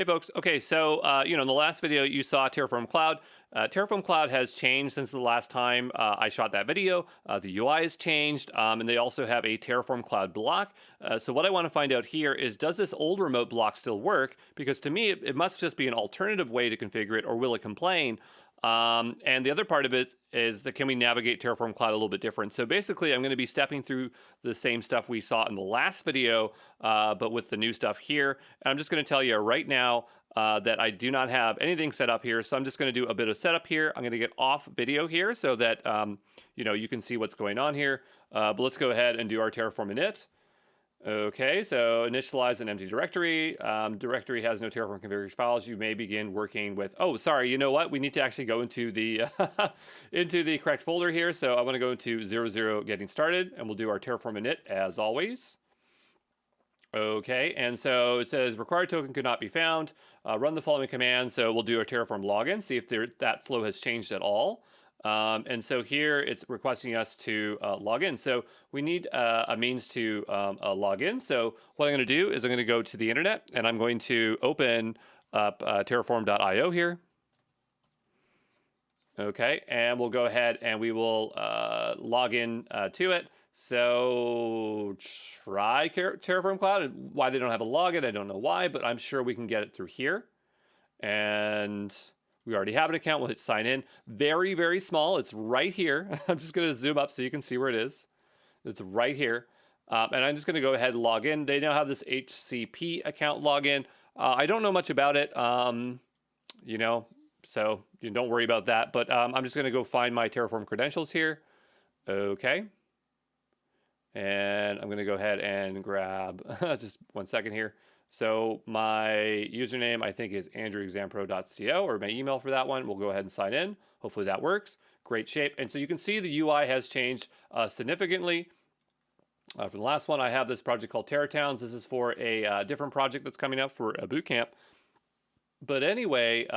Hey folks. Okay, so in the last video you saw Terraform Cloud. Terraform Cloud has changed since the last time I shot that video. The UI has changed, and they also have a Terraform Cloud block. So what I want to find out here is, does this old remote block still work? Because to me, it must just be an alternative way to configure it, or will it complain? And the other part of it is that, can we navigate Terraform Cloud a little bit different? So basically, I'm going to be stepping through the same stuff we saw in the last video, but with the new stuff here. And I'm just going to tell you right now that I do not have anything set up here. So I'm just going to do a bit of setup here. I'm going to get off video here so that you can see what's going on here. But let's go ahead and do our Terraform init. Okay, so initialize an empty directory. Directory has no Terraform configuration files. You may begin working with, oh, sorry, you know what? We need to actually go into the into the correct folder here. So I want to go into 00 getting started, and we'll do our Terraform init as always. Okay, and so it says required token could not be found. Run the following command. So we'll do our Terraform login, see if that flow has changed at all. And so here it's requesting us to log in. So we need a means to log in. So what I'm going to do is I'm going to go to the internet, and I'm going to open up terraform.io here. Okay, and we'll go ahead and we will log in to it. So try Terraform Cloud. Why they don't have a login, I don't know why, but I'm sure we can get it through here. And we already have an account. We'll hit sign in. Very, very small. It's right here. I'm just going to zoom up so you can see where it is. It's right here. And I'm just going to go ahead and log in. They now have this HCP account login. I don't know much about it, so you don't worry about that. But I'm just going to go find my Terraform credentials here. Okay. And I'm going to go ahead and grab just 1 second here. So my username, I think, is andrewexampro.co, or my email for that one. We'll go ahead and sign in. Hopefully that works. Great shape. And so you can see the UI has changed significantly. From the last one, I have this project called Terratowns. This is for a different project that's coming up for a bootcamp. But anyway,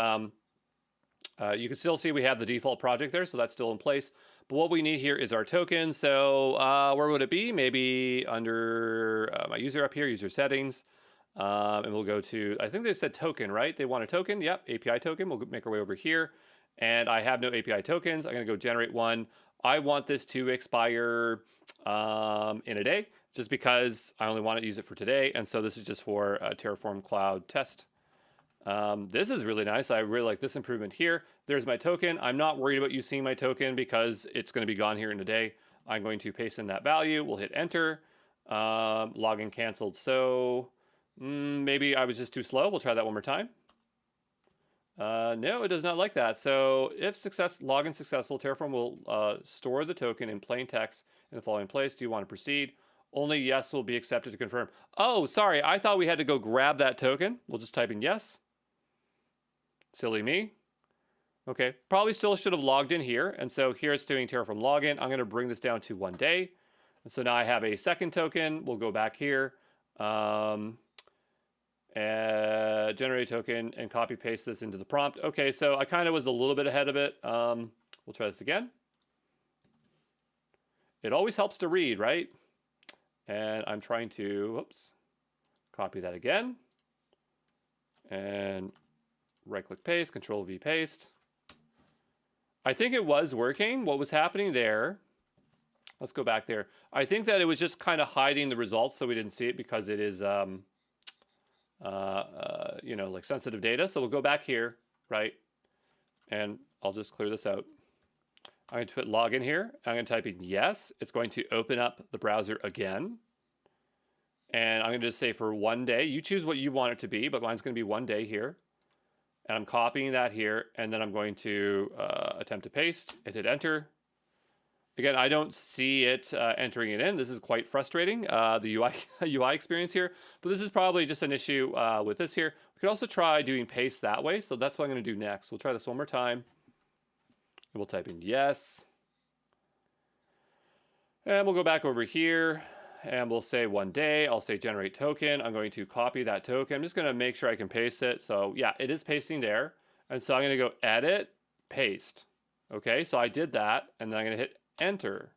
you can still see we have the default project there, so that's still in place. But what we need here is our token. So where would it be? Maybe under my user up here, user settings. And we'll go to, I think they said token, right? They want a token. Yep, API token. We'll make our way over here. And I have no API tokens. I'm going to go generate one. I want this to expire in a day, just because I only want to use it for today. And so this is just for a Terraform Cloud test. This is really nice. I really like this improvement here. There's my token. I'm not worried about you seeing my token because it's going to be gone here in a day. I'm going to paste in that value. We'll hit enter. Login canceled. So maybe I was just too slow. We'll try that one more time. No, it does not like that. So if login successful, Terraform will store the token in plain text in the following place. Do you want to proceed? Only yes will be accepted to confirm. Oh, sorry. I thought we had to go grab that token. We'll just type in yes. Silly me. Okay, probably still should have logged in here. And so here it's doing Terraform login. I'm going to bring this down to 1 day. And so now I have a second token. We'll go back here. Generate token and copy paste this into the prompt. Okay, so I kind of was a little bit ahead of it. We'll try this again. It always helps to read, right? And I'm trying to, copy that again. And right-click paste, Control-V paste. I think it was working. What was happening there? Let's go back there. I think that it was just kind of hiding the results so we didn't see it because it is, like sensitive data. So we'll go back here, right? And I'll just clear this out. I'm going to put login here. I'm going to type in yes. It's going to open up the browser again. And I'm going to just say for 1 day. You choose what you want it to be, but mine's going to be 1 day here. And I'm copying that here. And then I'm going to attempt to paste. Hit enter. Again, I don't see it entering it in. This is quite frustrating, the UI experience here. But this is probably just an issue with this here. We could also try doing paste that way. So that's what I'm going to do next. We'll try this one more time. And we'll type in yes. And we'll go back over here. And we'll say 1 day. I'll say generate token. I'm going to copy that token. I'm just going to make sure I can paste it. So yeah, it is pasting there. And so I'm going to go edit, paste. Okay, so I did that. And then I'm going to hit enter.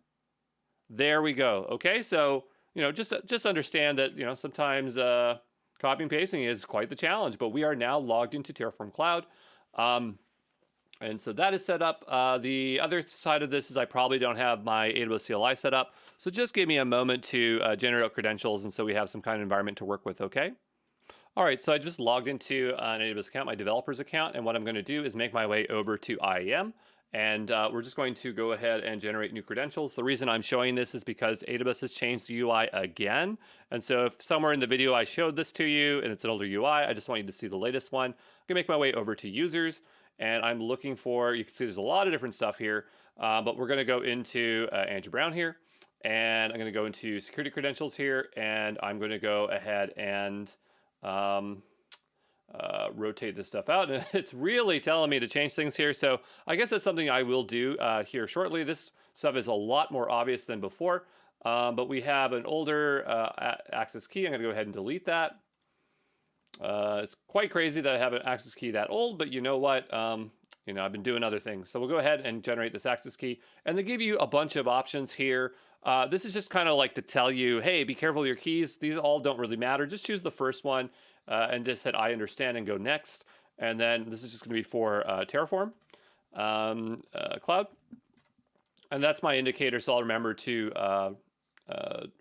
There we go. Okay, so just understand that sometimes Copying and pasting is quite the challenge, but we are now logged into Terraform Cloud. And so that is set up. The other side of this is I probably don't have my AWS CLI set up. So just give me a moment to generate credentials, and so we have some kind of environment to work with, okay? All right, so I just logged into an AWS account, my developer's account, and what I'm going to do is make my way over to IAM, and we're just going to go ahead and generate new credentials. The reason I'm showing this is because AWS has changed the UI again, and so if somewhere in the video I showed this to you and it's an older UI, I just want you to see the latest one. I'm going to make my way over to users, and I'm looking for, you can see there's a lot of different stuff here, but we're going to go into Andrew Brown here, and I'm going to go into security credentials here, and I'm going to go ahead and rotate this stuff out. And it's really telling me to change things here. So I guess that's something I will do here shortly. This stuff is a lot more obvious than before, but we have an older access key. I'm going to go ahead and delete that. It's quite crazy that I have an access key that old, but you know what? You know, I've been doing other things. So we'll go ahead and generate this access key, and they give you a bunch of options here. This is just kind of like to tell you, hey, be careful of your keys. These all don't really matter. Just choose the first one and just hit I understand and go next. And then this is just going to be for Terraform Cloud. And that's my indicator, so I'll remember to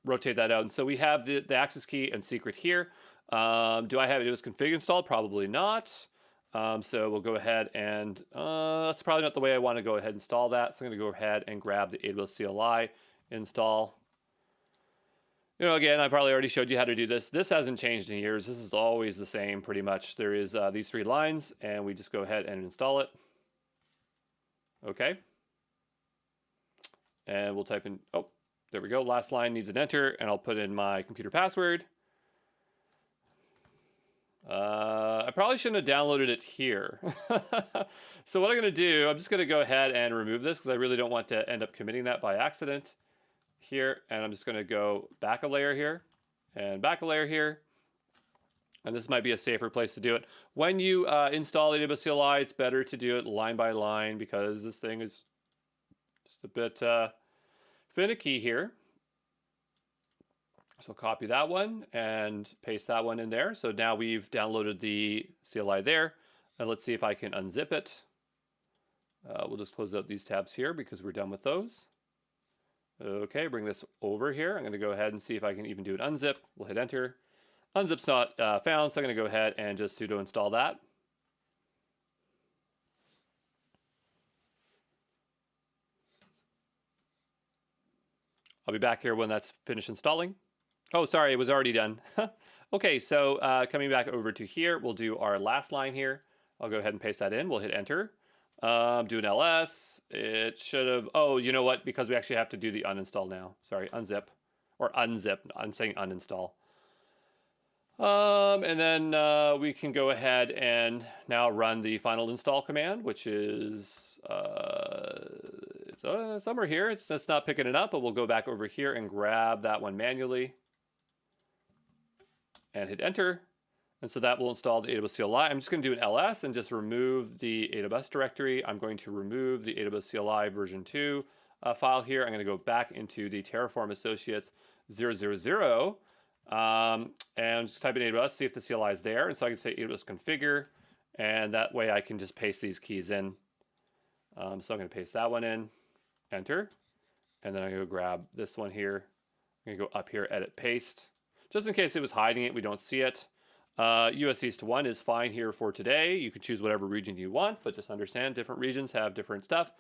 rotate that out. And so we have the access key and secret here. Do I have AWS config installed? Probably not. So we'll go ahead and that's probably not the way I want to go ahead and install that. So I'm going to go ahead and grab the AWS CLI, install. You know, again, I probably already showed you how to do this. This hasn't changed in years. This is always the same pretty much. There is these 3 lines, and we just go ahead and install it. Okay. And we'll type in, oh, there we go. Last line needs an enter, and I'll put in my computer password. I probably shouldn't have downloaded it here. So what I'm going to do, I'm just going to go ahead and remove this because I really don't want to end up committing that by accident here. And I'm just going to go back a layer here and back a layer here. And this might be a safer place to do it. When you install AWS CLI, it's better to do it line by line because this thing is just a bit finicky here. So copy that one and paste that one in there. So now we've downloaded the CLI there. And let's see if I can unzip it. We'll just close out these tabs here because we're done with those. Okay, bring this over here. I'm going to go ahead and see if I can even do an unzip. We'll hit enter. Unzip's not found, so I'm going to go ahead and just sudo install that. I'll be back here when that's finished installing. Oh, sorry, it was already done. Okay, so coming back over to here, we'll do our last line here. I'll go ahead and paste that in. We'll hit enter. Do an ls. It should have, oh, you know what? Because we actually have to do the uninstall now. Sorry, unzip or unzip. I'm saying uninstall. And then we can go ahead and now run the final install command, which is it's somewhere here. It's not picking it up, but we'll go back over here and grab that one manually and hit enter. And so that will install the AWS CLI. I'm just going to do an ls and just remove the AWS directory. I'm going to remove the AWS CLI version 2 file here. I'm going to go back into the Terraform Associates 000 and just type in AWS, see if the CLI is there. And so I can say AWS configure, and that way I can just paste these keys in. So I'm going to paste that one in, enter, and then I'm going to grab this one here. I'm going to go up here, edit, paste. Just in case it was hiding it, we don't see it. US East 1 is fine here for today. You can choose whatever region you want, but just understand different regions have different stuff.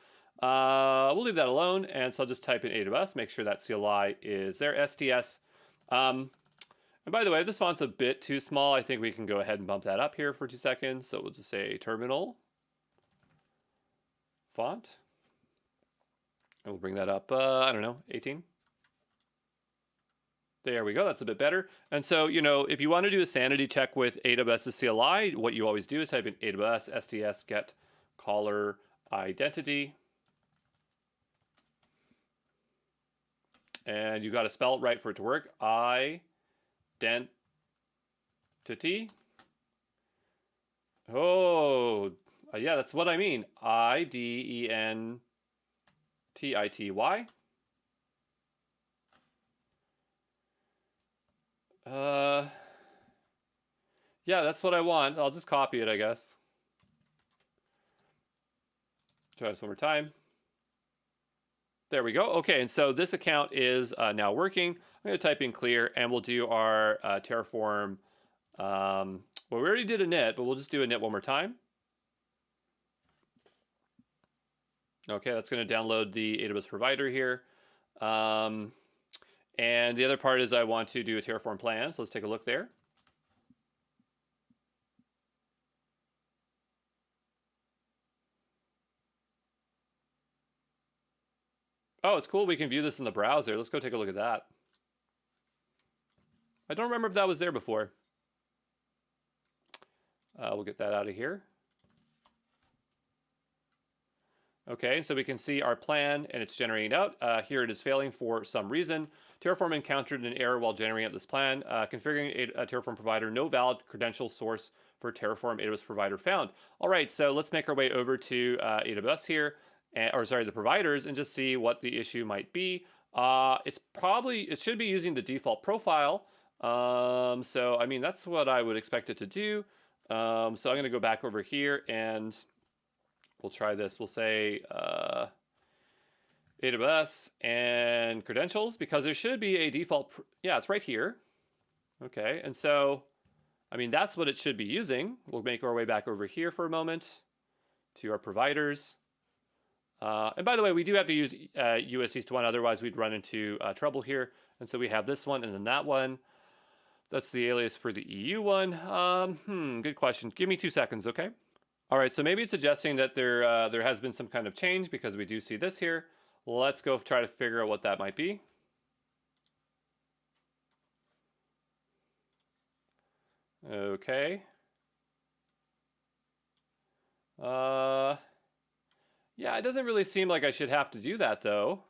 We'll leave that alone, and so I'll just type in AWS, make sure that CLI is there, STS. And by the way, if this font's a bit too small, I think we can go ahead and bump that up here for 2 seconds. So we'll just say terminal font. And we'll bring that up, I don't know, 18. There we go, that's a bit better. And so, you know, if you want to do a sanity check with AWS's CLI, what you always do is type in AWS STS get caller identity. And you got to spell it right for it to work. Identity. Oh, yeah, that's what I mean. IDENTITY. Yeah, that's what I want. I'll just copy it, I guess. Try this one more time. There we go. Okay, and so this account is now working. I'm going to type in clear, and we'll do our Terraform. Well, we already did a init, but we'll just do a init one more time. Okay, that's going to download the AWS provider here. And the other part is I want to do a Terraform plan, so let's take a look there. Oh, it's cool. We can view this in the browser. Let's go take a look at that. I don't remember if that was there before. We'll get that out of here. Okay, so we can see our plan and it's generating out. Here it is failing for some reason. Terraform encountered an error while generating out this plan. Configuring a Terraform provider, no valid credential source for Terraform AWS provider found. All right, so let's make our way over to AWS here, the providers, and just see what the issue might be. It should be using the default profile. So I mean, that's what I would expect it to do. So I'm going to go back over here and we'll try this. We'll say AWS and credentials, because there should be a default. Yeah, it's right here. Okay, and so, I mean, that's what it should be using. We'll make our way back over here for a moment to our providers. And by the way, we do have to use US East 1, otherwise we'd run into trouble here. And so we have this one and then that one. That's the alias for the EU one. Good question. Give me 2 seconds, okay? All right, so maybe it's suggesting that there has been some kind of change, because we do see this here. Let's go try to figure out what that might be. Okay. Yeah, it doesn't really seem like I should have to do that, though.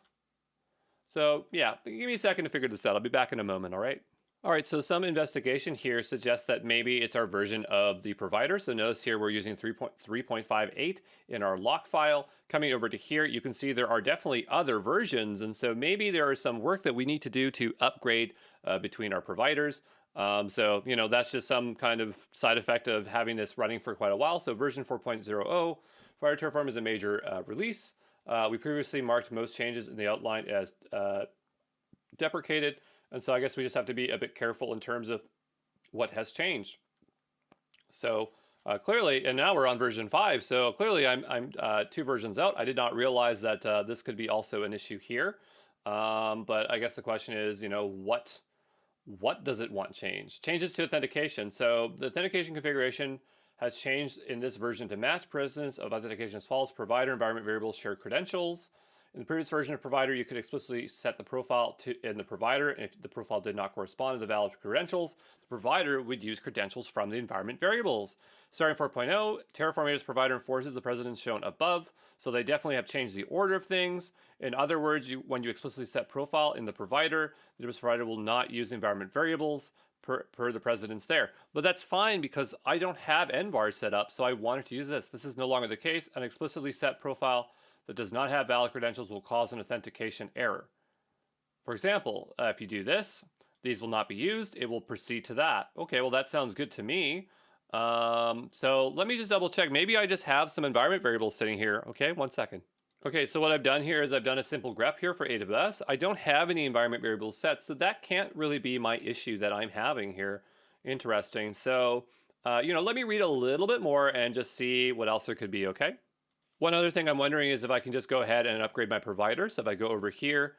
So, yeah, give me a second to figure this out. I'll be back in a moment, all right? All right, so some investigation here suggests that maybe it's our version of the provider. So notice here we're using 3.58 in our lock file. Coming over to here, you can see there are definitely other versions. And so maybe there is some work that we need to do to upgrade between our providers. So, you know, that's just some kind of side effect of having this running for quite a while. So version 4.0, Fire Terraform is a major release. We previously marked most changes in the outline as deprecated. And so I guess we just have to be a bit careful in terms of what has changed. So clearly, and now we're on version 5. So clearly I'm 2 versions out. I did not realize that this could be also an issue here. But I guess the question is, you know, what does it want changed? Changes to authentication. So the authentication configuration has changed in this version to match presence of authentication as follows: provider environment variables share credentials. In the previous version of provider, you could explicitly set the profile in the provider, and if the profile did not correspond to the valid credentials, the provider would use credentials from the environment variables. Starting 4.0, Terraform AWS provider enforces the precedents shown above, so they definitely have changed the order of things. In other words, when you explicitly set profile in the provider, the AWS provider will not use environment variables per the precedents there. But that's fine, because I don't have NVAR set up, so I wanted to use this. This is no longer the case. An explicitly set profile that does not have valid credentials will cause an authentication error. For example, if you do this, these will not be used. It will proceed to that. Okay, well, that sounds good to me. So let me just double check. Maybe I just have some environment variables sitting here. Okay, 1 second. Okay, so what I've done here is I've done a simple grep here for AWS. I don't have any environment variables set, so that can't really be my issue that I'm having here. Interesting. So, you know, let me read a little bit more and just see what else there could be, okay? One other thing I'm wondering is if I can just go ahead and upgrade my provider. So if I go over here,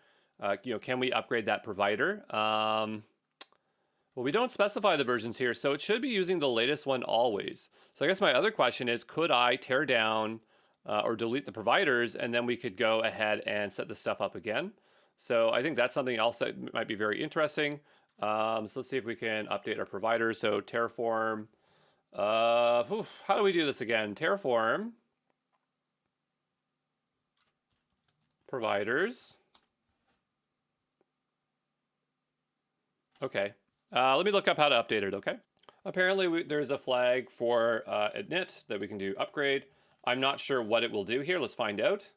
you know, can we upgrade that provider? Well, we don't specify the versions here, so it should be using the latest one always. So I guess my other question is, could I tear down or delete the providers, and then we could go ahead and set this stuff up again? So I think that's something else that might be very interesting. So let's see if we can update our providers. So Terraform, how do we do this again? Terraform providers. Okay, let me look up how to update it, okay? Apparently there's a flag for init that we can do upgrade. I'm not sure what it will do here. Let's find out.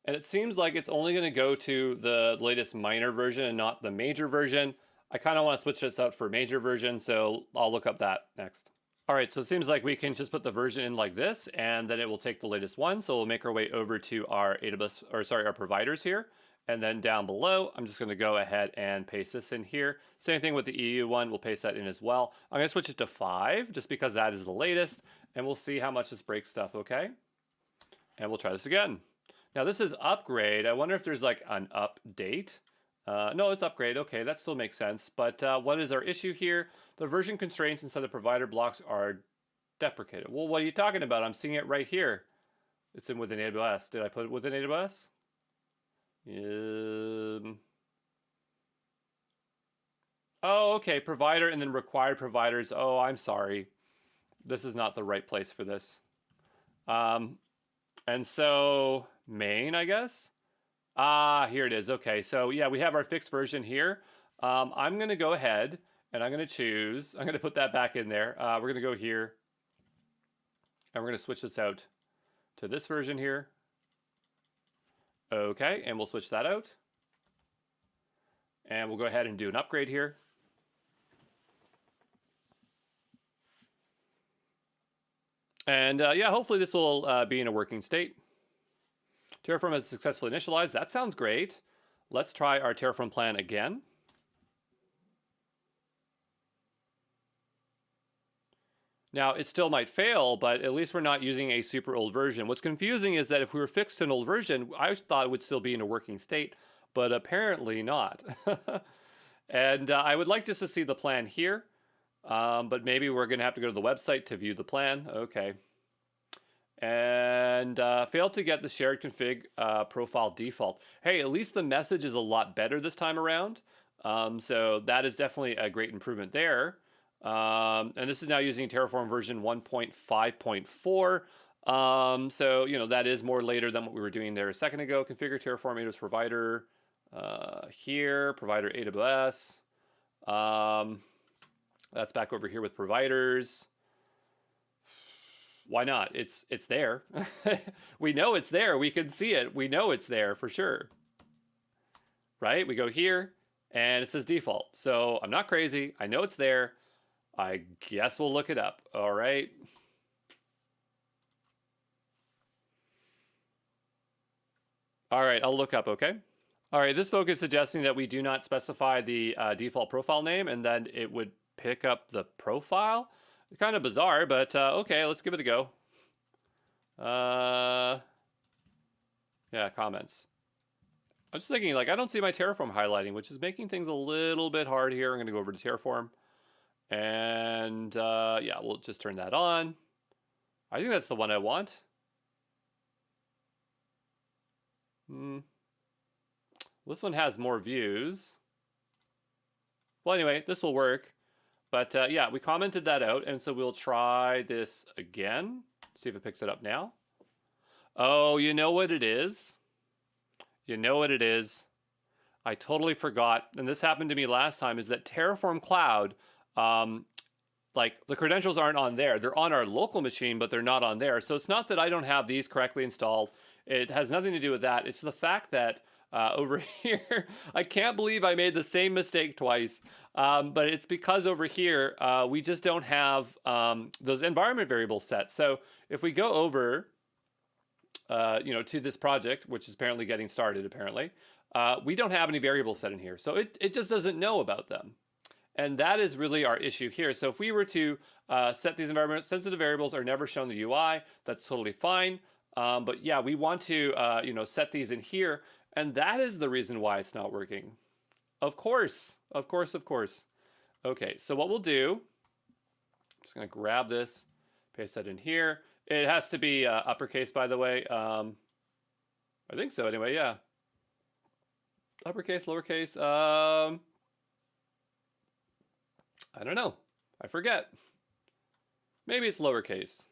And it seems like it's only going to go to the latest minor version and not the major version. I kind of want to switch this out for major version, so I'll look up that next. All right, so it seems like we can just put the version in like this, and then it will take the latest one. So we'll make our way over to our AWS, or sorry, our providers here. And then down below, I'm just going to go ahead and paste this in here. Same thing with the EU one, we'll paste that in as well. I'm going to switch it to 5, just because that is the latest, and we'll see how much this breaks stuff, okay? And we'll try this again. Now this is upgrade. I wonder if there's like an update. No, it's upgrade. Okay, that still makes sense. But what is our issue here? The version constraints inside the provider blocks are deprecated. Well, what are you talking about? I'm seeing it right here. It's in within AWS. Did I put it within AWS? Oh, okay. Provider and then required providers. Oh, I'm sorry. This is not the right place for this. And so main, I guess. Ah, here it is. Okay, so yeah, we have our fixed version here. I'm going to go ahead and I'm going to choose. I'm going to put that back in there. We're going to go here. And we're going to switch this out to this version here. Okay, and we'll switch that out. And we'll go ahead and do an upgrade here. And yeah, hopefully this will be in a working state. Terraform has successfully initialized. That sounds great. Let's try our Terraform plan again. Now, it still might fail, but at least we're not using a super old version. What's confusing is that if we were fixed to an old version, I thought it would still be in a working state, but apparently not. And I would like just to see the plan here, but maybe we're going to have to go to the website to view the plan. Okay. And failed to get the shared config profile default. Hey, at least the message is a lot better this time around. So that is definitely a great improvement there. And this is now using Terraform version 1.5.4. So, you know, that is more later than what we were doing there a second ago. Configure Terraform AWS provider here, provider AWS. That's back over here with providers. Why not? It's there. We know it's there. We can see it. We know it's there for sure. Right? We go here and it says default. So I'm not crazy. I know it's there. I guess we'll look it up. All right. All right, I'll look up, okay? All right, this folk is suggesting that we do not specify the default profile name and then it would pick up the profile. It's kind of bizarre, but okay, let's give it a go. Yeah, comments. I'm just thinking, like, I don't see my Terraform highlighting, which is making things a little bit hard here. I'm going to go over to Terraform. And yeah, we'll just turn that on. I think that's the one I want. This one has more views. Well, anyway, this will work. But yeah, we commented that out, and so we'll try this again. See if it picks it up now. Oh, you know what it is? You know what it is? I totally forgot, and this happened to me last time, is that Terraform Cloud, like the credentials aren't on there. They're on our local machine, but they're not on there. So it's not that I don't have these correctly installed. It has nothing to do with that. It's the fact that over here, I can't believe I made the same mistake twice. But it's because over here, we just don't have those environment variables set. So if we go over, you know, to this project, which is apparently getting started, we don't have any variables set in here. So it just doesn't know about them. And that is really our issue here. So if we were to set these environment sensitive variables are never shown in the UI, that's totally fine. But yeah, we want to, you know, set these in here. And that is the reason why it's not working. Of course, of course, of course. Okay, so what we'll do, I'm just gonna grab this, paste that in here. It has to be uppercase, by the way. I think so anyway, yeah. Uppercase, lowercase, I don't know, I forget. Maybe it's lowercase.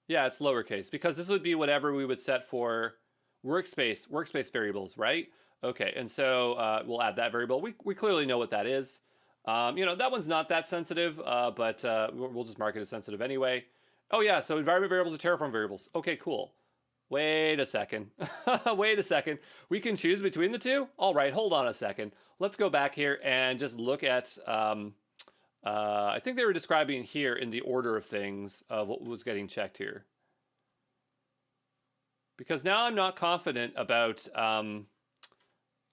Yeah, it's lowercase, because this would be whatever we would set for workspace variables, right? Okay, and so we'll add that variable. We clearly know what that is. You know, that one's not that sensitive, but we'll just mark it as sensitive anyway. Oh yeah, so environment variables are Terraform variables. Okay, cool. Wait a second. Wait a second. We can choose between the two? All right, hold on a second. Let's go back here and just look at, I think they were describing here in the order of things of what was getting checked here. Because now I'm not confident about,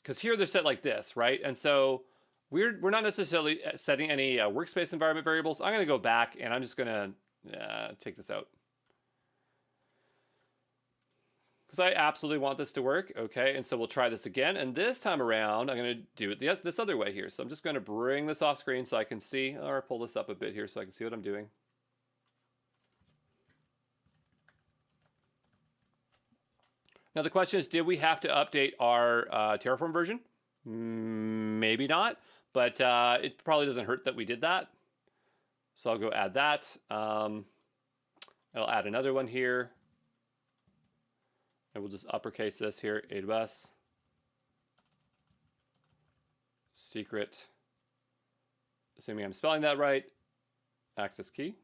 because here they're set like this, right? And so we're not necessarily setting any workspace environment variables. I'm going to go back and I'm just going to take this out. Because I absolutely want this to work. Okay, and so we'll try this again. And this time around, I'm going to do it this other way here. So I'm just going to bring this off screen so I can see, or pull this up a bit here so I can see what I'm doing. Now the question is, did we have to update our Terraform version? Maybe not, but it probably doesn't hurt that we did that. So I'll go add that. I'll add another one here. And we'll just uppercase this here, AWS. Secret, assuming I'm spelling that right, access key.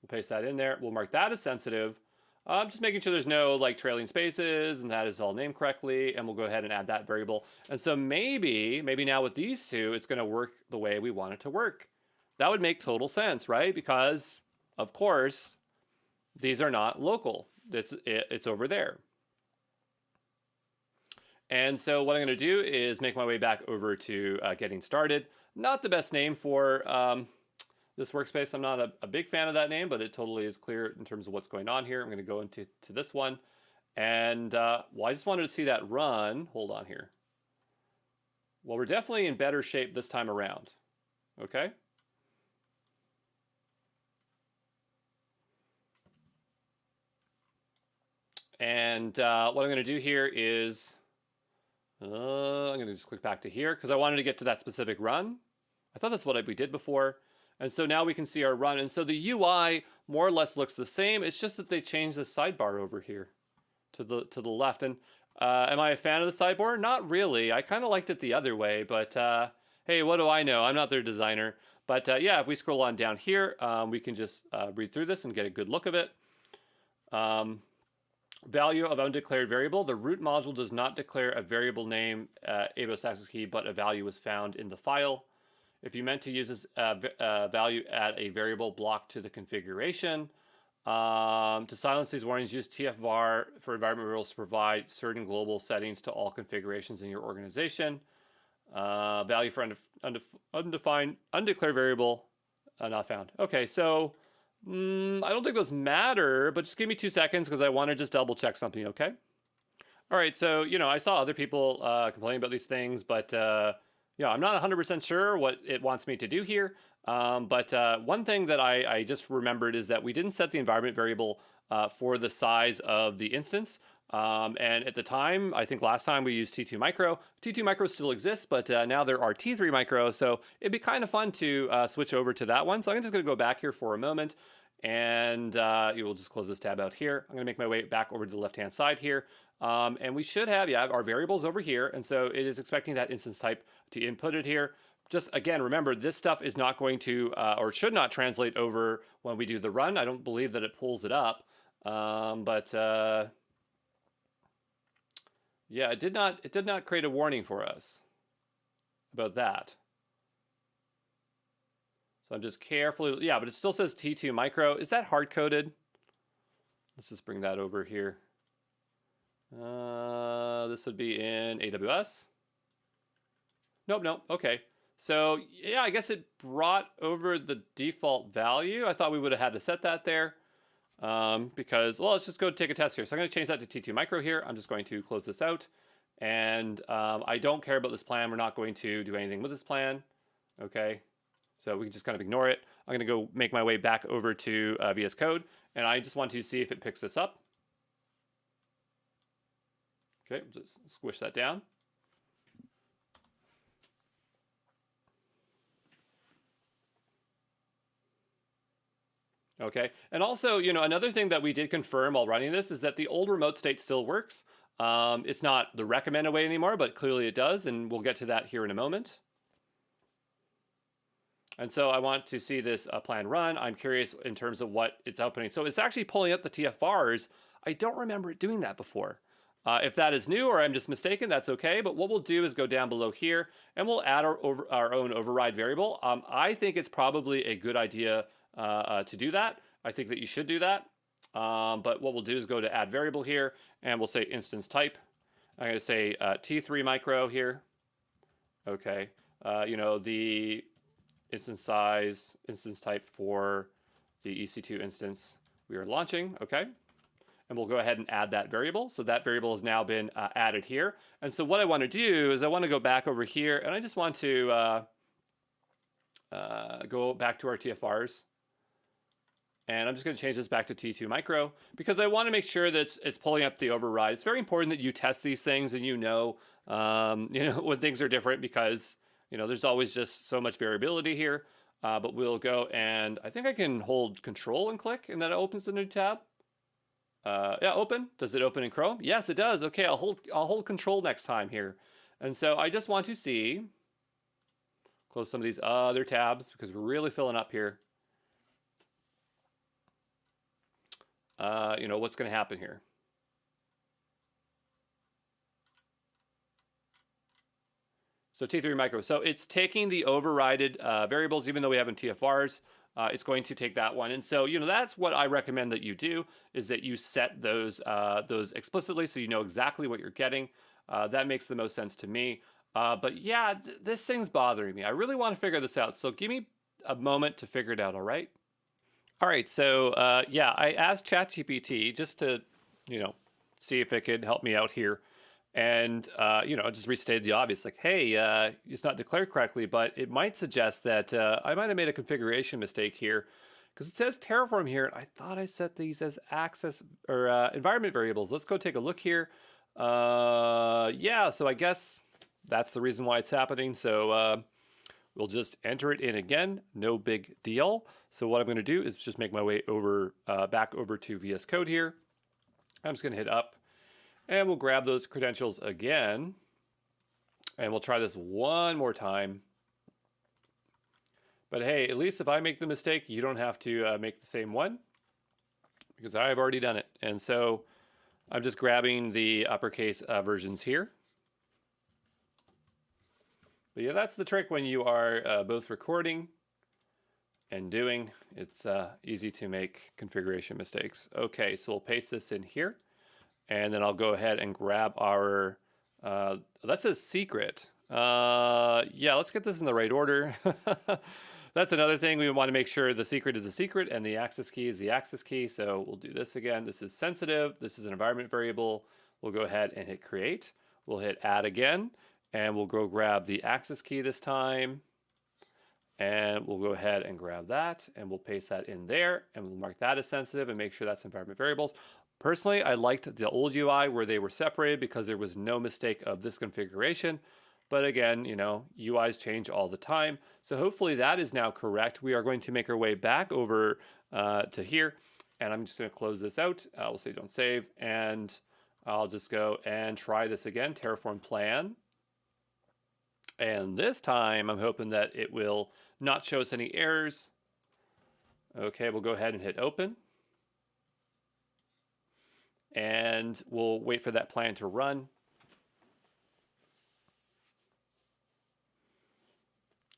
We'll paste that in there. We'll mark that as sensitive. Just making sure there's no like trailing spaces and that is all named correctly. And we'll go ahead and add that variable. And so maybe now with these two, it's going to work the way we want it to work. That would make total sense, right? Because of course, these are not local. It's over there. And so what I'm going to do is make my way back over to getting started. Not the best name for this workspace. I'm not a big fan of that name, but it totally is clear in terms of what's going on here. I'm going to go into this one. And well, I just wanted to see that run. Hold on here. Well, we're definitely in better shape this time around. Okay. And what I'm going to do here is I'm going to just click back to here because I wanted to get to that specific run. I thought that's what we did before. And so now we can see our run. And so the UI more or less looks the same. It's just that they changed the sidebar over here to the left. And am I a fan of the sidebar? Not really. I kind of liked it the other way. But hey, what do I know? I'm not their designer. But yeah, if we scroll on down here, we can just read through this and get a good look of it. Value of undeclared variable. The root module does not declare a variable name, AWS access key, but a value is found in the file. If you meant to use this value, add a variable block to the configuration. To silence these warnings, use TFVAR for environment variables to provide certain global settings to all configurations in your organization. Value for undefined, undeclared variable, not found. Okay, so I don't think those matter, but just give me 2 seconds because I want to just double check something, okay? All right, so, I saw other people complaining about these things, but I'm not 100% sure what it wants me to do here. But one thing that I just remembered is that we didn't set the environment variable for the size of the instance. And at the time, I think last time we used T2 micro. T2 micro still exists, but now there are T3 micro. So it'd be kind of fun to switch over to that one. So I'm just going to go back here for a moment. And we'll just close this tab out here. I'm going to make my way back over to the left-hand side here. And we should have, our variables over here. And so it is expecting that instance type to input it here. Just again, remember, this stuff is not going to, or should not translate over when we do the run. I don't believe that it pulls it up. Yeah, it did not create a warning for us about that. So I'm just carefully, but it still says T2 micro. Is that hard-coded? Let's just bring that over here. This would be in AWS. Nope. Okay. So yeah, I guess it brought over the default value. I thought we would have had to set that there because, well, let's just go take a test here. So I'm going to change that to T2 micro here. I'm just going to close this out. And I don't care about this plan. We're not going to do anything with this plan. Okay. So we can just kind of ignore it. I'm going to go make my way back over to VS Code. And I just want to see if it picks this up. Okay, just squish that down. Okay, and also, another thing that we did confirm while running this is that the old remote state still works. It's not the recommended way anymore, but clearly it does, and we'll get to that here in a moment. And so I want to see this plan run. I'm curious in terms of what it's outputting. So it's actually pulling up the TFRs. I don't remember it doing that before. If that is new or I'm just mistaken, that's okay. But what we'll do is go down below here and we'll add our own override variable. I think it's probably a good idea to do that. I think that you should do that. But what we'll do is go to add variable here and we'll say instance type. I'm going to say T3 micro here. Okay. The instance size, instance type for the EC2 instance we are launching. Okay. And we'll go ahead and add that variable. So that variable has now been added here. And so what I want to do is I want to go back over here and I just want to go back to our TFRs. And I'm just going to change this back to T2 micro because I want to make sure that it's pulling up the override. It's very important that you test these things and when things are different because there's always just so much variability here. But we'll go and I think I can hold Control and click and then it opens the new tab. Yeah, open. Does it open in Chrome? Yes, it does. Okay, I'll hold Control next time here. And so I just want to see, close some of these other tabs because we're really filling up here. What's going to happen here. So T3 micro. So it's taking the overrided variables, even though we have in TFRs. It's going to take that one. And so, that's what I recommend that you do is that you set those explicitly so you know exactly what you're getting. That makes the most sense to me. But yeah, this thing's bothering me. I really want to figure this out. So give me a moment to figure it out, all right? All right, so yeah, I asked ChatGPT just to, see if it could help me out here. And, just restated the obvious, like, hey, it's not declared correctly, but it might suggest that I might have made a configuration mistake here because it says Terraform here. I thought I set these as access or environment variables. Let's go take a look here. Yeah, so I guess that's the reason why it's happening. So we'll just enter it in again. No big deal. So what I'm going to do is just make my way over back over to VS Code here. I'm just going to hit up. And we'll grab those credentials again. And we'll try this one more time. But hey, at least if I make the mistake, you don't have to make the same one. Because I've already done it. And so I'm just grabbing the uppercase versions here. But yeah, that's the trick when you are both recording and doing. It's easy to make configuration mistakes. Okay, so we'll paste this in here. And then I'll go ahead and grab our, that says secret. Yeah, let's get this in the right order. That's another thing. We want to make sure the secret is a secret and the access key is the access key. So we'll do this again. This is sensitive. This is an environment variable. We'll go ahead and hit create. We'll hit add again. And we'll go grab the access key this time. And we'll go ahead and grab that. And we'll paste that in there. And we'll mark that as sensitive and make sure that's environment variables. Personally, I liked the old UI where they were separated because there was no mistake of this configuration. But again, UIs change all the time. So hopefully that is now correct. We are going to make our way back over to here. And I'm just going to close this out. We'll say don't save. And I'll just go and try this again, Terraform plan. And this time I'm hoping that it will not show us any errors. Okay, we'll go ahead and hit open. And we'll wait for that plan to run.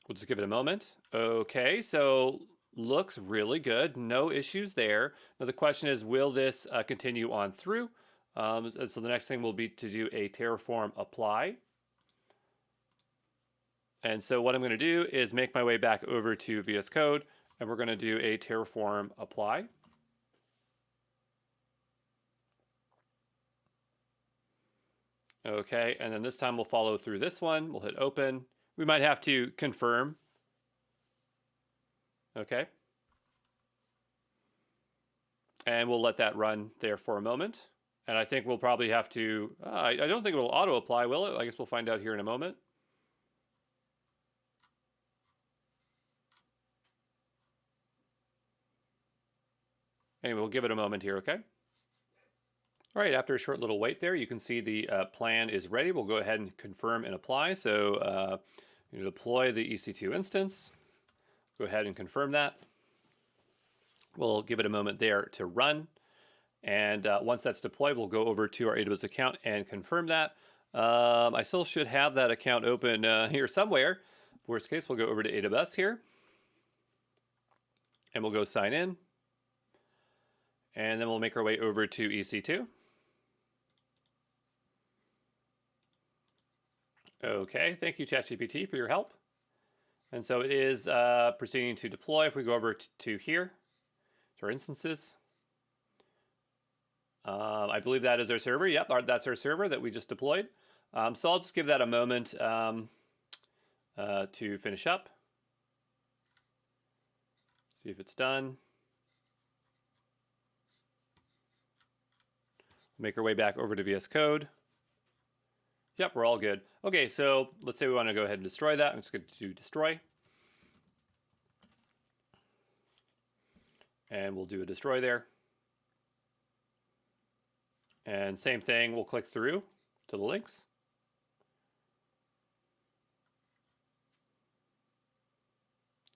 We'll just give it a moment. Okay, so looks really good. No issues there. Now the question is, will this continue on through? So the next thing will be to do a Terraform apply. And so what I'm going to do is make my way back over to VS Code, and we're going to do a Terraform apply. Okay, and then this time we'll follow through this one. We'll hit open. We might have to confirm. Okay. And we'll let that run there for a moment. And I think we'll probably have to, I don't think it will auto apply, will it? I guess we'll find out here in a moment. Anyway, we'll give it a moment here, okay? All right, after a short little wait there, you can see the plan is ready. We'll go ahead and confirm and apply. So you deploy the EC2 instance. Go ahead and confirm that. We'll give it a moment there to run. And once that's deployed, we'll go over to our AWS account and confirm that. I still should have that account open here somewhere. Worst case, we'll go over to AWS here. And we'll go sign in. And then we'll make our way over to EC2. Okay, thank you, ChatGPT, for your help. And so it is proceeding to deploy. If we go over to here, to our instances, I believe that is our server. Yep, that's our server that we just deployed. So I'll just give that a moment to finish up. See if it's done. Make our way back over to VS Code. Yep, we're all good. Okay, so let's say we want to go ahead and destroy that. I'm just going to do destroy. And we'll do a destroy there. And same thing, we'll click through to the links.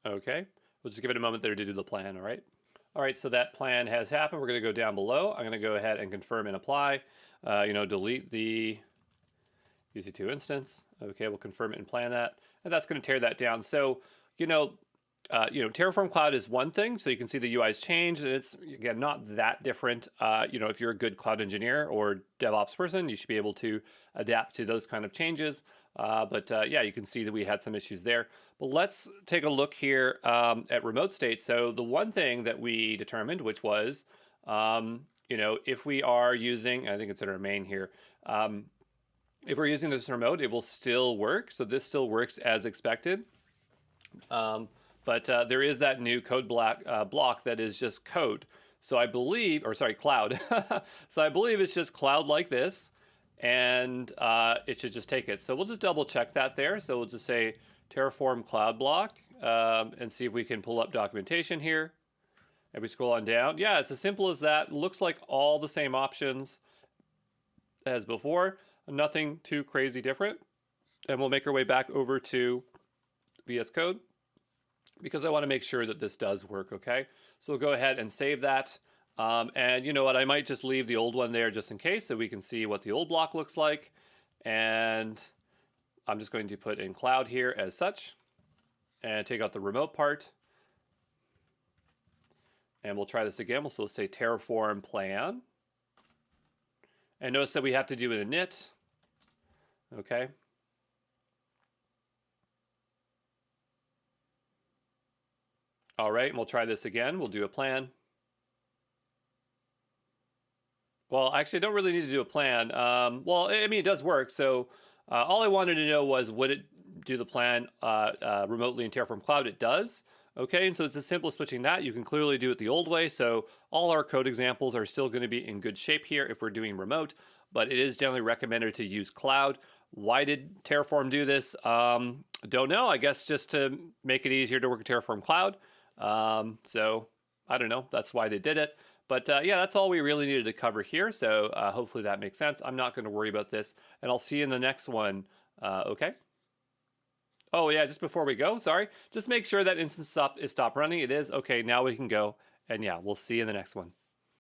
Okay, we'll just give it a moment there to do the plan, all right? All right, so that plan has happened. We're going to go down below. I'm going to go ahead and confirm and apply. Delete the EC2 instance. Okay, we'll confirm it and plan that. And that's going to tear that down. So, Terraform Cloud is one thing. So you can see the UI's changed, and it's, again, not that different. If you're a good cloud engineer or DevOps person, you should be able to adapt to those kind of changes. You can see that we had some issues there. But let's take a look here at remote state. So the one thing that we determined, which was, if we are using, I think it's in our main here, if we're using this remote, it will still work. So this still works as expected. But there is that new code block that is just code. So I believe, cloud. So I believe it's just cloud like this, and it should just take it. So we'll just double check that there. So we'll just say Terraform Cloud block and see if we can pull up documentation here. If we scroll on down, yeah, it's as simple as that. It looks like all the same options as before. Nothing too crazy different. And we'll make our way back over to VS Code because I want to make sure that this does work, okay? So we'll go ahead and save that. And you know what? I might just leave the old one there just in case so we can see what the old block looks like. And I'm just going to put in cloud here as such and take out the remote part. And we'll try this again. We'll still say Terraform plan. And notice that we have to do an init. Okay. All right, and we'll try this again. We'll do a plan. Well, actually, I don't really need to do a plan. It does work. So all I wanted to know was, would it do the plan remotely in Terraform Cloud? It does. Okay, and so it's as simple as switching that. You can clearly do it the old way. So all our code examples are still going to be in good shape here if we're doing remote, but it is generally recommended to use cloud. Why did Terraform do this? Don't know. I guess just to make it easier to work with Terraform Cloud. So I don't know. That's why they did it. But that's all we really needed to cover here. So hopefully that makes sense. I'm not going to worry about this, and I'll see you in the next one. Okay. Oh yeah, just before we go, sorry. Just make sure that instance is stopped running. It is. Okay, now we can go. And yeah, we'll see you in the next one.